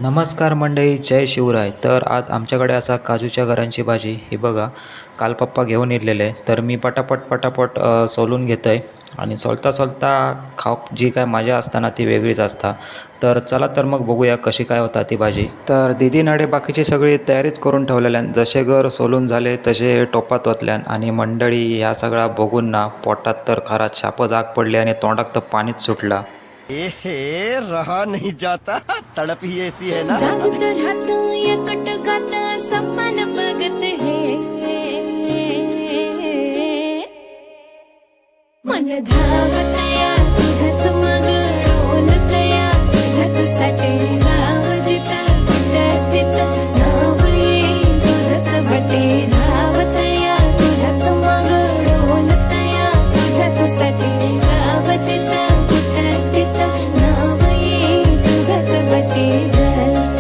नमस्कार मंडळी, जय शिवराय. तर आज आमच्याकडे असा काजूच्या घरांची भाजी ही बघा, काल पप्पा घेऊन इलेले. तर मी पटापट सोलून घेतो आहे आणि सोलता सोलता खाऊ जी काय मजा असताना ती वेगळीच असता. तर चला तर मग बघूया कशी काय होता ती भाजी. तर दीदीनाडे बाकीची सगळी तयारीच करून ठेवलेल्यान. जसे घर सोलून झाले तसे टोपात ओतल्यान आणि मंडळी ह्या सगळा बघून ना पोटात तर खराच शापच आग पडली आणि तोंडात तर पाणीच सुटला. ए रहा नहीं जाता, तड़प ही ऐसी है ना. जागत राहतो एकट गात सपन बघत हे